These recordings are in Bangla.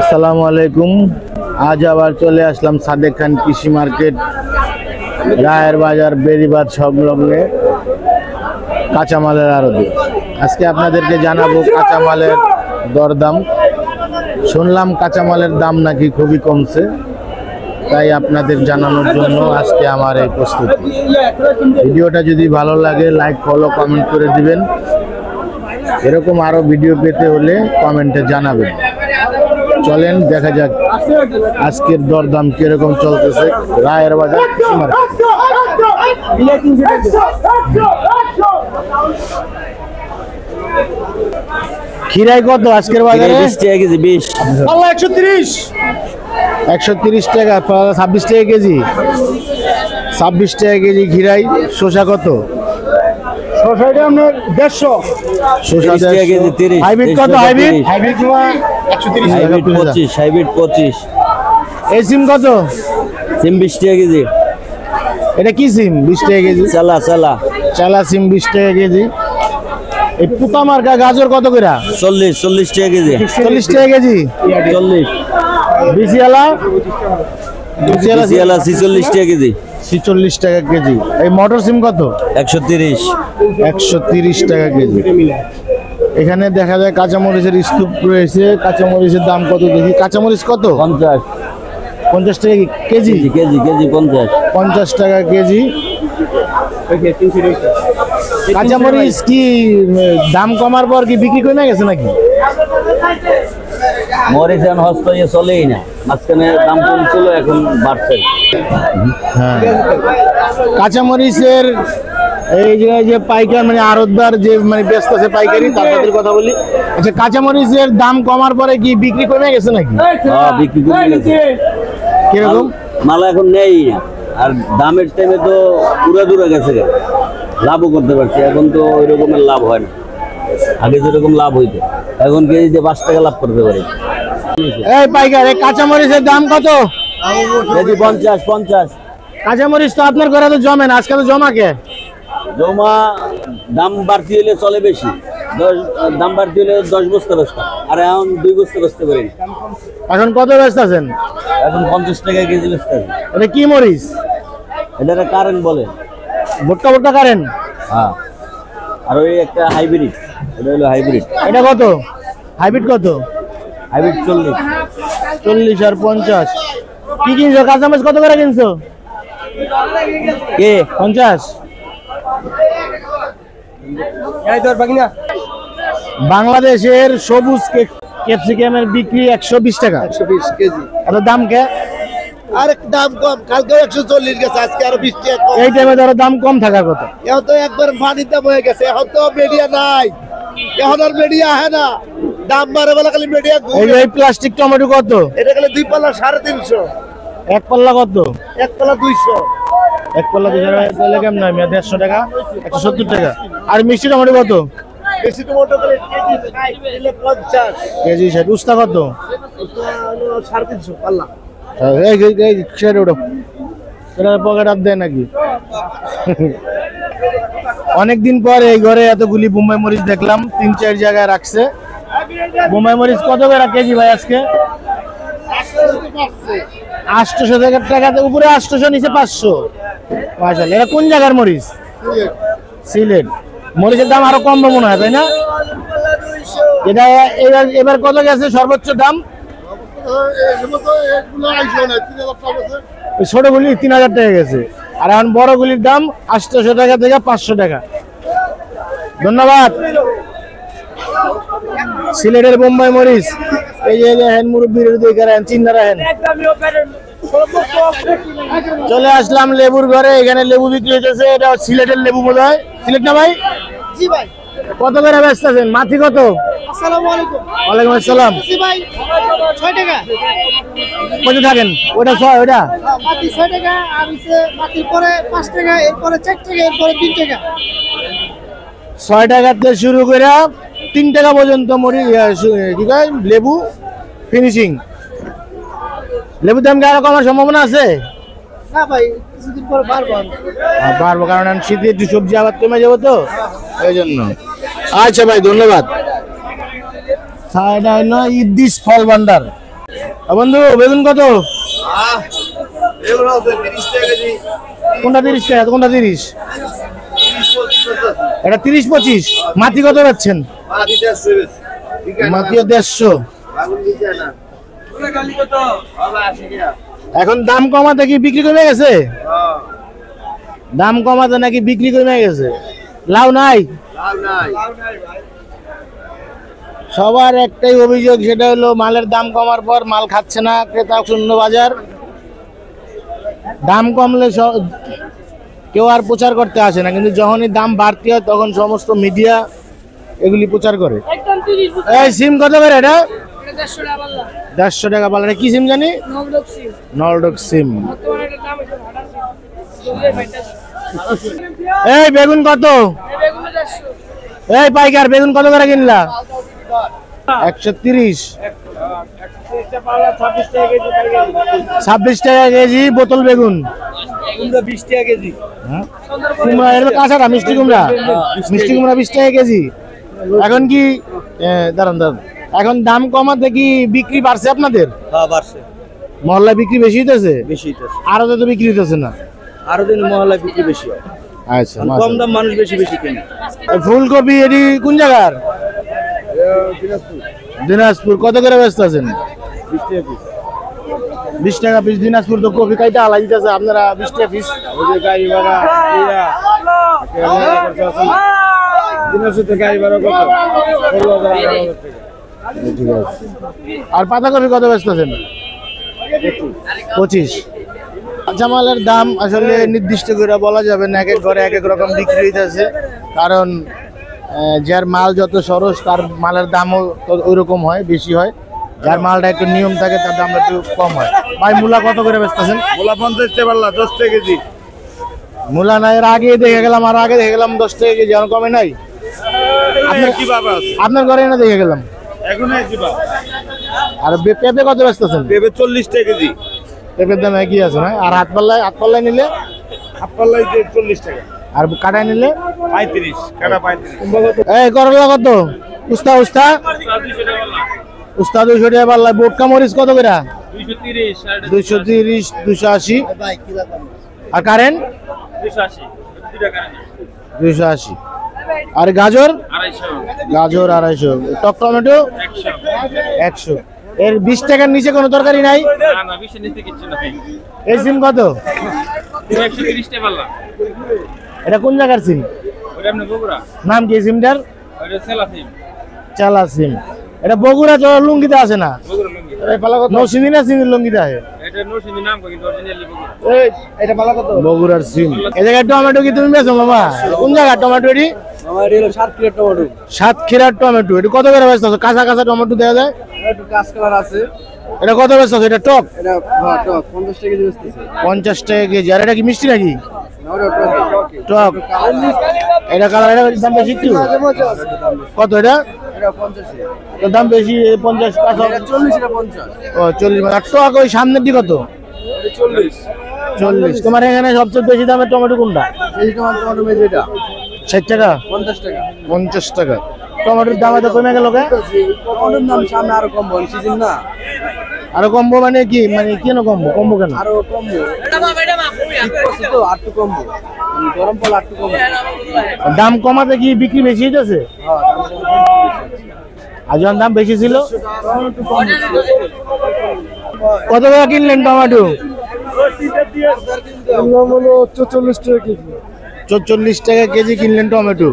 আসসালামু আলাইকুম। আজ আবার চলে আসলাম সাদেক খান কৃষি মার্কেট রায়ের বাজার বেরিবাদ সংলগ্নে কাঁচামালের আড়তে। আজকে আপনাদেরকে জানাবো কাঁচামালের দরদাম। শুনলাম কাঁচামালের দাম নাকি খুবই কমছে, তাই আপনাদের জানানোর জন্য আজকে আমার এই প্রস্তুতি। ভিডিওটা যদি ভালো লাগে লাইক ফলো কমেন্ট করে দিবেন। এরকম আরো ভিডিও পেতে হলে কমেন্টে জানাবেন। চলেন দেখা যাক আজকের দরদাম কিরকম চলতেছে রায়ের বাজার কৃষি মার্কেট। খিরাই কত আজকের বাজারে? 130 টাকা, 26 টাকা কেজি। 26 টাকা কেজি খিরাই। শসা কত? শসাটা আপনার 150। শসা 150 কেজি 30। হাইব্রিড কত? হাইব্রিড 130। Hybrid 25, hybrid 25। এই সিম কত? সিম 20 টাকা কেজি। এটা কি সিম? 20 টাকা কেজি। চালা সিম 20 টাকা কেজি। এই পোকা মার্কা গাজর কত করে? 40 টাকা কেজি। 40 টাকা কেজি। 40। বিসিয়ালা 46 টাকা কেজি। 46 টাকা কেজি। এই মটর সিম কত? 130 টাকা কেজি। এখানে দেখা যায় কাঁচামরিচের স্তূপ রয়েছে। কাঁচামরিচের দাম কত দেখি। কাঁচামরিচ কত? 50 টাকা কেজি। কেজি 50 টাকা কেজি। কাঁচামরিচ কি দাম কমার পর কি বিক্রি করে না গেছে নাকি? মরিচ এখন হস্ত ইয়ে চলেই না, মাঝখানে দাম কম ছিল, এখন বাড়ছে। হ্যাঁ, কাঁচামরিচের এই যে পাইকার মানে আড়তদার যে মানে ব্যস্ত আছে পাইকারি, তাদের কথা বলি। আচ্ছা, কাঁচামরিচের দাম কমার পরে কি বিক্রি কমে গেছে নাকি? হ্যাঁ, বিক্রি কমে গেছে। কিরকম? মাল এখন নেই না, আর দামের টাইমে তো দূরে গেছে, লাভও করতে পারছি। এখন তো ওই রকমের লাভ হয় না, আগে যেরকম লাভ হইতো। এখন কেজিতে 5 টাকা লাভ করতে পারে। এই পাইকার, এই কাঁচামরিচের দাম কত? কেজি 50। কাঁচামরিচ তো আপনার ঘরে তো জমে না, আজকে তো জমা কে? জমা দাম বাড়তি হলে চলে বেশি। দাম বাড়তি হলে 10 বস্তা বেচতাম, আর এখন 2 বস্তা বেচতে পারি। এখন কত ব্যস্ত আছেন? এখন 50 টাকা কেজি বেচতে হবে। এটা কি মরিচ? এটা কারেন্ট বলে, ভুট্টা কারেন্ট। হ্যাঁ, আর ওই একটা হাইব্রিড, এটা হলো হাইব্রিড। এটা কত? হাইব্রিড কত? হাইব্রিড 40 আর 50। কি কিনছো? কাঁচামরিচ কত করে কিনছো? কে 50। বাংলাদেশের সবুজ ক্যাপসিকামের বিক্রি 120 টাকা। 120 কেজি। এত দাম কে? আর দাম কম, কালকে 140 গেছে, আজকে আরো 20 টাকা কম। এই টাইমে ধরো দাম কম থাকার কথা। এখন তো একবার পানির দাম হয়ে গেছে, এখন তো মিডিয়া নাই, এখন আর মিডিয়া হয় না। দাম বাড়ে বলে খালি মিডিয়া এই প্লাস্টিক টমেটো কত? এটা খালি 2 পাল্লা 350। এক পাল্লা কত? 1 পাল্লা 200। এক পাল্লা 200 টাকা। তাহলে কেমন? 150 টাকা, 170 টাকা। আর মিষ্টি টমেটো কত? বেশি টমেটো করে কেজি 60, দিলে 50। কেজি 60। উস্তা কত? 350 পাল্লা। পকেট আপ দেয় নাকি? অনেকদিন পর এই ঘরে এতগুলি বোম্বাই মরিচ দেখলাম, 3-4 জায়গায় রাখছে। বোম্বাই মরিচ কত করে কেজি ভাই আজকে? 800 টাকা উপরে, 800 নিচে 500। মাশাআল্লাহ। এটা কোন জায়গার মরিচ? সিলেট। মরিচের দাম আরো কম মনে হয়, তাই না? এটা এবার কত গেছে সর্বোচ্চ দাম? ছোটগুলি 3000 টাকা গেছে, আর এখন বড়গুলির দাম 800 টাকা থেকে 500 টাকা। ধন্যবাদ। সিলেটের বোম্বাই মরিচ। এই যে হেন মুরব্বীর চিন্নারা হেন। চলে আসলাম লেবুর ঘরে। এখানে লেবু বিক্রি হইতেছে। এটা সিলেটের লেবু বোধ হয়। সিলেট না ভাই? জি ভাই। কত করে ব্যস্ত আছেন? মাটি কত? আসসালামু আলাইকুম। ওয়ালাইকুম আসসালাম। জি ভাই, 6 টাকা। কত থাকেন? ওটা 6, ওটা মাটি 6 টাকা, আর হচ্ছে মাটির পরে 5 টাকা, এরপরে 4 টাকা, এরপরে 3 টাকা। 6 টাকা থেকে শুরু করে 3 টাকা পর্যন্ত কি কয় লেবু ফিনিশিং। লেবুর দাম কি আরো কমার সম্ভাবনা আছে? না ভাই, কিছুদিন পরে বাড়বো, কারণ শীতে একটু সবজি আবার কমে যাবো তো, এই জন্য। আচ্ছা ভাই, ধন্যবাদ। ইদ্দিস ফল ভান্ডার। বন্ধু বেগুন কত? কোনটা 30 টাকা, কোনটা 30? এটা 30-25। মাটি কত পাচ্ছেন? মাটিও 150। এখন দাম কমাতে কি বিক্রি কমে গেছে? দাম কমাতে নাকি বিক্রি কমে গেছে? লাউ নাই? সবার একটাই অভিযোগ, সেটা হলো মালের দাম কমার পর মাল খাচ্ছে না ক্রেতা, শূন্য বাজার। দাম কমলে কেউ আর প্রচার করতে আসে না, কিন্তু যখনই দাম বাড়তি হয় তখন সমস্ত মিডিয়া এগুলি প্রচার করে। এই সিম কত করে এটা? 150 টাকা পাল্লা। কি সিম জানি? নলডক সিম। এই বেগুন কত? এই পাইকার বেগুন কত করে কিনলা? 130। 26 টাকা কেজি বোতল বেগুন। 20 টাকা কেজি। কুমড়া এর কাঁচাটা মিষ্টি কুমড়া, মিষ্টি কুমড়া 20 টাকা কেজি। এখন কি দাঁড়ান, এখন দাম কমাতে কি বিক্রি বাড়ছে আপনাদের? হ্যাঁ বাড়ছে। মহল্লায় বিক্রি বেশি হইতেছে? বেশি হইতেছে। আরো তো বিক্রি হইতেছে না। আরো দিন মহল্লায় বিক্রি বেশি হয়। আচ্ছা, কম দাম মানুষ বেশি কেনে। ফুলকপি এটি কোন জায়গার? দিনাজপুর। কত করে ব্যস্ত আছেন? 20 টাকা পিস। দিনাজপুর তো কপি কাইটা আলাই দিতেছে, আপনারা 20 টাকা পিস। ওই যে গাড়ি ভাড়া গাড়ি ভাড়া কত? ঠিক আছে। আর পাতাকপি কত ব্যস্ত আছেন? 25। কাঁচা মালের দাম আসলে নির্দিষ্ট করে বলা যাবে না, এক এক ঘরে এক এক রকম বিক্রি হইতেছে। কারণ যার মাল যত সরস তার মালের দামও ওই রকম হয়, বেশি হয়। যার মালটা একটু নিয়ম থাকে তার দাম একটু কম হয়। ভাই মূলা কত করে বেচতেছেন? মূলা 50 টাকা পাল্লা, 10 টাকা কেজি। মূলা না এর আগে দেখে গেলাম, আর আগে দেখে গেলাম 10 টাকা কেজি, আর কমে নাই। আপনার ঘরে না দেখে গেলাম এখন কিবা। আর পেঁপে কত বেচতেছেন? পেঁপে 40 টাকা কেজি। পেঁপের দাম একই আছে না? আর হাত পাল্লায় নিলে? হাফ পাল্লাই 40 টাকা। আর কাটায় নিলে? 35 কাটা 35। এই করলা কত? উস্তা 200 টাকা পাল্লা। বোটকা মরিচ কত করে? 230, 280। আর কারেন্ট 280। আর গাজর? গাজর 250। টক টমেটো 100। এর 20 টাকার নিচে কোনো তরকারি নাই? এই সিম কত? 130 টাকা পাল্লা। এটা কোন জায়গার সিম? নাম কি সিমটার? চালা সিম। এটা বগুড়া লুঙ্গিতে আছে না? নৌসিন্দি না সিন্দির লুঙ্গিতে আছে? বগুড়ার সিম। এই জায়গায় টমেটো কি তুমি বেচো মামা? কোন জায়গার টমেটো এটি? 7ক্ষীরার টমেটো। এটা কত করে বেচছো? কাঁচা কাঁচা টমেটো দেওয়া যায়? এটা কত বেচছো? এটা টক? 50 টাকা কেজি। আর এটা কি মিষ্টি নাকি? টক। এটা কালার, এটা দাম বেশি একটু। কত এটা? দাম বেশি 50। কাঁচা 40। আর টক ওই সামনের দিকে কত? 40। তোমার এখানে সবচেয়ে বেশি দামের টমেটো কোনটা? 60 টাকা? 50 টাকা। টমেটোর দাম এত কমে গেল কে? আরো কমবো মানে কি? মানে কেন কমবো? কমবো কেন? দাম কমাতে কি বিক্রি বেশি হইতেছে? আর যখন দাম বেশি ছিল কত টাকা কিনলেন টমেটো? 44 টাকা কেজি। 44 টাকা কেজি কিনলেন টমেটো।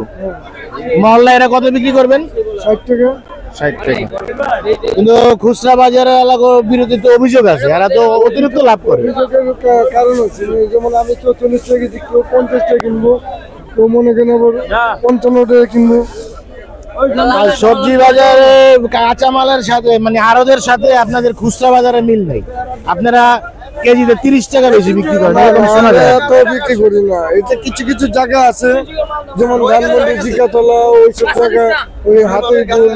মহল্লা এরা কত বিক্রি করবেন? 60 টাকা। 60 টাকা। কিন্তু খুচরা বাজারে এলাকার বিরোধী তো অভিযোগ আছে, এরা তো অতিরিক্ত লাভ করে। কারণ হচ্ছে যেমন আমি 44 টাকা কেজি, কেউ 50 টাকা কিনবো, কেউ মনে করেন আবার 55 টাকা কিনবো। আর সবজি বাজারে কাঁচা মালের সাথে মানে আড়তের সাথে আপনাদের খুচরা বাজারে মিল নেই। আপনারা কেজিতে 30 টাকা বেশি বিক্রি করেন, এরকম শোনা যায়। এত বিক্রি করি না। এটা কিছু কিছু জায়গা আছে যেমন ধানমন্ডি, জিকাতলা, ওইসব জায়গা, ওই হাতের গুল,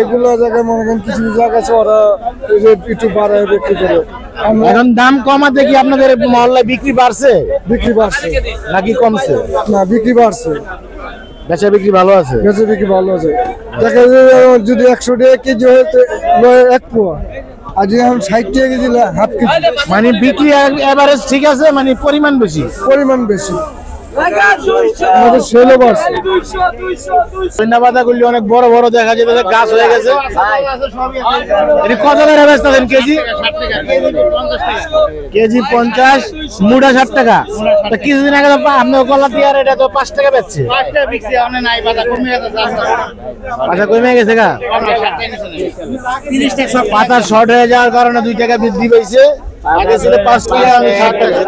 এগুলো জায়গায় মনে করেন কিছু জায়গা আছে ওরা রেট একটু বাড়ায় বিক্রি করে। এখন দাম কমাতে কি আপনাদের মহল্লায় বিক্রি বাড়ছে? বিক্রি বাড়ছে নাকি কমছে? না, বিক্রি বাড়ছে। বেচা বিক্রি ভালো আছে? বেচা বিক্রি ভালো আছে। দেখা যায় যদি 100 টাকা কেজি হয় 1 পোয়া, আজকে এখন 60 টাকা কেজি হাফ কেজি মানে বিক্রি এভারেজ ঠিক আছে, মানে পরিমাণ বেশি। পরিমাণ বেশি আমাদের সেলও বাড়ছে সৈন্য পাতাগুলি অনেক বড় বড় দেখা যেতেছে, গাছ হয়ে গেছে। এটি কত করে বেচতেছেন কেজি? কেজি 50, মুড়া 60 টাকা। তা কিছুদিন আগে তো আপনার কলা দিয়ে এটা তো 5 টাকা বেচছে। পাতা কমে গেছে গা, পাতা শর্ট হয়ে যাওয়ার কারণে 2 টাকা বৃদ্ধি পেয়েছে। আগে ছিল 5 টাকা, আমি 60 টাকা।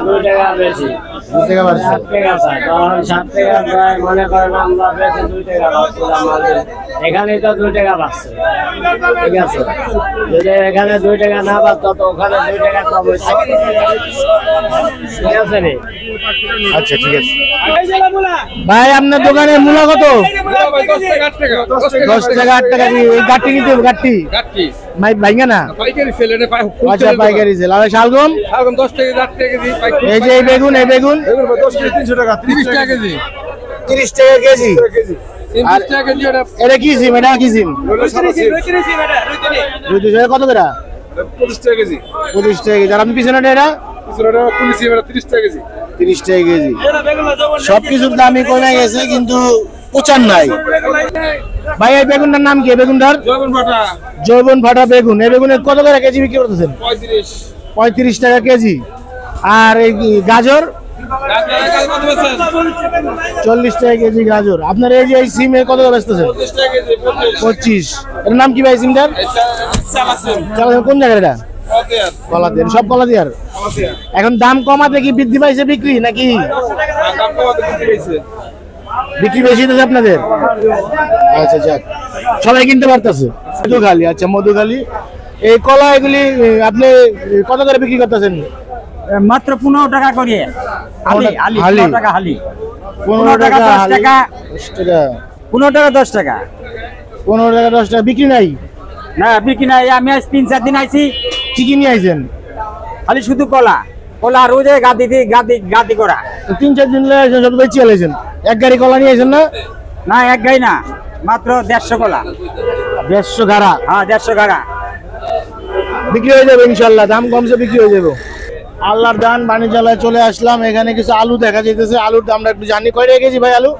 2 টাকা বেশি, 2 টাকা বাড়ছে। 7 টাকা স্যার, তখন 7 টাকা প্রায় মনে করেন আমরা বেশি 2 টাকা পাচ্ছিলাম মাঝে। এখানে তো 2 টাকা পাচ্ছে, ঠিক আছে। যদি এখানে 2 টাকা না পাচ্ছ তো ওখানে 2 টাকা কম হচ্ছে, ঠিক আছে রে। আচ্ছা ঠিক আছে ভাই, আপনার দোকানে মূলা কত? 10 টাকা 8 টাকা। এই গাঠি নিতে হবে, গাঠি ভাই ভাইঙ্গা না। আচ্ছা পাইকারি সেল। আর শালগম? এই যে এই বেগুন, এই বেগুন 300 টাকা 30 টাকা কেজি। 30 টাকা কেজি। আর এটা কি সিম? এটা কি সিম? কত করে? 25 টাকা কেজি 25 টাকা কেজি। আর আপনি পিছনে এটা? 30 টাকা কেজি 30 টাকা কেজি। সবকিছুর দামই কমে গেছে, কিন্তু প্রচার নাই। ভাই এই বেগুনটার নাম কি? বেগুনটার জৈবন ফাটা বেগুন। এই বেগুনের কত করে কেজি বিক্রি করতেছেন? 35 টাকা কেজি। আর এই গাজর? 40 টাকা কেজি গাজর। আপনার এই যে এই সিমে কত করে বেচতেছেন? 25। এর নাম কি ভাই সিমটার? কোন জায়গায় এটা? কলাদিয়ার। সব কলাদিয়ার। এখন দাম কমাতে কি বৃদ্ধি পাইছে বিক্রি নাকি বিক্রি বেশি হচ্ছে আপনাদের? আচ্ছা যাক, সবাই কিনতে পারতেছে। মধুখালী। আচ্ছা মধুখালী। এই কলা এগুলি আপনি কত করে বিক্রি করতেছেন? মাত্র 15 টাকা করে হালি, হালি 15 টাকা হালি। 15 টাকা 10 টাকা, 10 টাকা। 15 টাকা 10 টাকা। 15 টাকা 10 টাকা বিক্রি নাই? না বিক্রি নাই। আমি আজ 3-4 দিন আইছি, কি কি নিয়ে আইছেন? খালি শুধু কলা কলা আর ওই যে গাদি করা। 3-4 দিন লাগে আইছেন, সব বেচি আলাইছেন। এক গাড়ি কলা নিয়ে আইছেন না? না এক গাই না, মাত্র 150 কলা। 150 গাড়া। হ্যাঁ 150 গাড়া বিক্রি হয়ে যাবে ইনশাল্লাহ। দাম কমছে, বিক্রি হয়ে যাবে। আল্লাহর দান বাণিজ্যালয়ে চলে আসলাম। এখানে কিছু আলু দেখা যাইতেছে। আলুর দামটা একটু জানি। কয় টাকা কেজি ভাই আলু?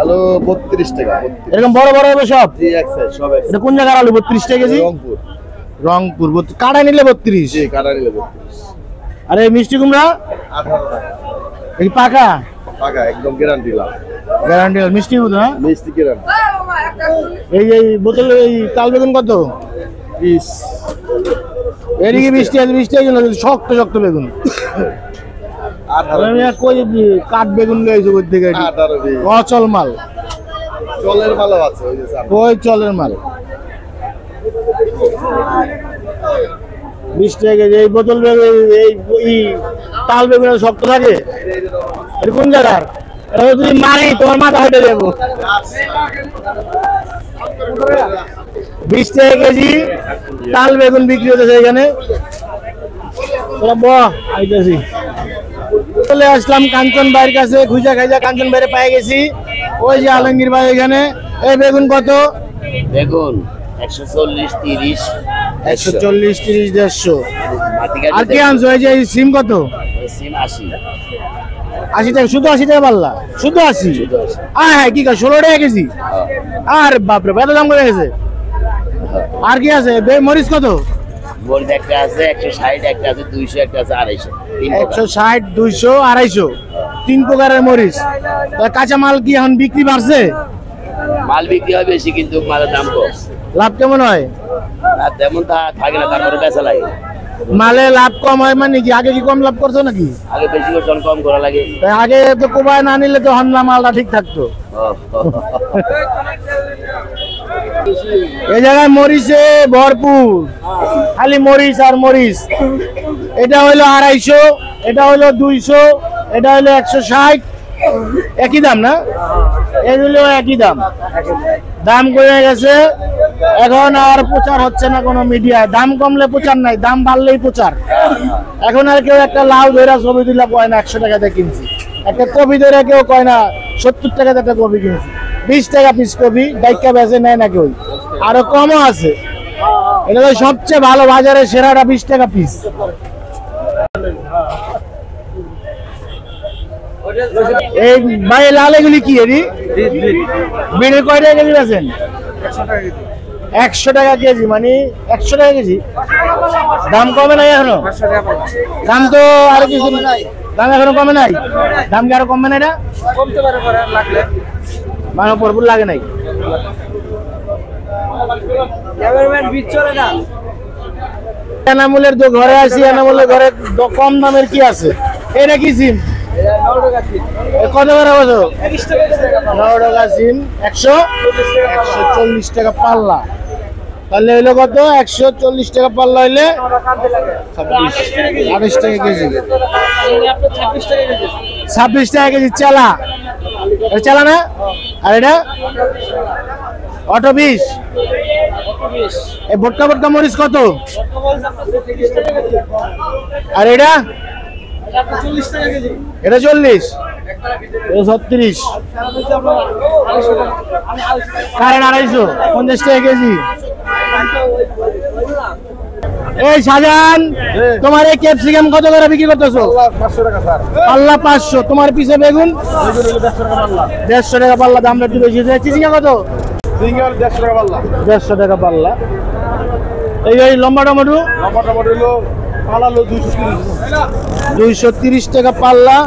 আলু 32 টাকা। এরকম বড় বড় হবে সব? জি এক সাইজ সব এক। এটা কোন জায়গার আলু? 32 টাকা কেজি। রংপুর। রংপুর। কাটা নিলে 32। জি কাটা নিলে 32। আরে মিষ্টি কুমড়া 18 টাকা। এই পাকা? টাকা একদম গ্যারান্টি লাভ। গ্যারান্টি মিষ্টি মতো। হ্যাঁ মিষ্টি গ্যারান্টি। এই বোতল এই তাল বেগুন কত? 20। এদিকে মিষ্টি আছে, মিষ্টি আছে না, শক্ত শক্ত বেগুন। 18। আমি কই কাঠ বেগুন লইছো কই থেকে? 18 20। অচল মাল। চলের মালও আছে ওই যে সামনে। কই চলের মাল। 20 টাকা কেজি। এই বোতল বেগুন, এই তাল বেগুন শক্ত থাকে। এটা কোন জায়গার? এটা যদি মারি তোমার মাথা হেঁটে যাবো। 20 টাকা কেজি তাল বেগুন বিক্রি হতেছে এখানে। আইতেছি। চলে আসলাম কাঞ্চন ভাইয়ের কাছে। খুঁজা খাইজা কাঞ্চন ভাইরে পাই গেছি। ওই যে আলমগীর ভাই এখানে। এই বেগুন কত? বেগুন 140 30 140 30 150। আর কি আনছো? এই যে এই সিম কত? সিম 80 80 টাকা। শুধু 80 টাকা পাল্লা? শুধু 80? হ্যাঁ কি কয় 16 টাকা কেজি? আর বাপরে এত দাম করে গেছে। আর কি আছে? মরিচ কত? মরিচ একটা আছে 160, একটা আছে 200, একটা আছে 250। 160 200 250 তিন প্রকারের মরিচ। কাঁচা মাল কি এখন বিক্রি বাড়ছে? মাল বিক্রি হয় বেশি, কিন্তু মালের দাম কম। লাভ কেমন হয়? আর তেমন তা থাকে না, তারপরে বেচা লাগে। মালে লাভ কম হয় মানে কি? আগে কি কম লাভ করছো নাকি? আগে বেশি করে কম করা লাগে। তাই আগে তো কোবায় না নিলে তো হামলা মালটা ঠিক থাকতো। এই জায়গায় মরিচে ভরপুর, খালি মরিচ আর মরিচ। এটা হইলো 250, এটা হইলো 200, এটা হইলো 160। একই দাম না? এগুলো একই দাম। দাম কমে গেছে এখন, আর প্রচার হচ্ছে না কোনো মিডিয়ায়। দাম কমলে প্রচার নাই, দাম বাড়লেই প্রচার। এখন আর কেউ একটা লাউ ধরে ছবি দিলে কয় না 100 টাকাতে কিনছি। একটা কপি ধরে কেউ কয় না 70 টাকাতে একটা কপি কিনছি। 20 টাকা পিস কপি ডাইকা বেচে নেয় না কেউ। আরো কমও আছে। এটা তো সবচেয়ে ভালো বাজারে সেরাটা 20 টাকা পিস। এই ভাই লাল এগুলি কি এরি বিড়ি কয় টাকা কেজি আছেন? 100 টাকা কেজি, মানে 100 টাকা কেজি। দাম কমে নাই এখনো? দাম তো আরো কিছু দাম এখনো কমে নাই। দাম কি আরো কমবে না? এটা কমতে পারে লাগলে মানে পরপুর লাগে নাই। এনামুলের তো ঘরে আছি, এনামুলের ঘরে কম দামের কি আছে? এটা কি সিম? কত করে বলো? 9 টাকা সিম, 140 টাকা পাল্লা। তাহলে হইলো কত? 140 টাকা পাল্লা হইলে 28 টাকা কেজি। 26 টাকা কেজি চালা। এটা চালা না? আর এটা অটো 20। এই ভটকা ভটকা মরিচ কত? আর এটা এটা 40, এটা 36, কারেন্ট 250, 50 টাকা কেজি। এই শাহজাহান, তোমার এই ক্যাপসিকাম কত করে বিক্রি করতেছো? 500 টাকা স্যার। পাল্লা 500। তোমার পিছে বেগুন 150 টাকা পাল্লা। দামটা একটু বেশি। চিচিঙ্গা কত? সিঙ্গেল 150 টাকা পাল্লা। 150 টাকা পাল্লা। এই লম্বা টমেটো লম্বা টমেটো হলো পালালো 230 230 টাকা পাল্লা।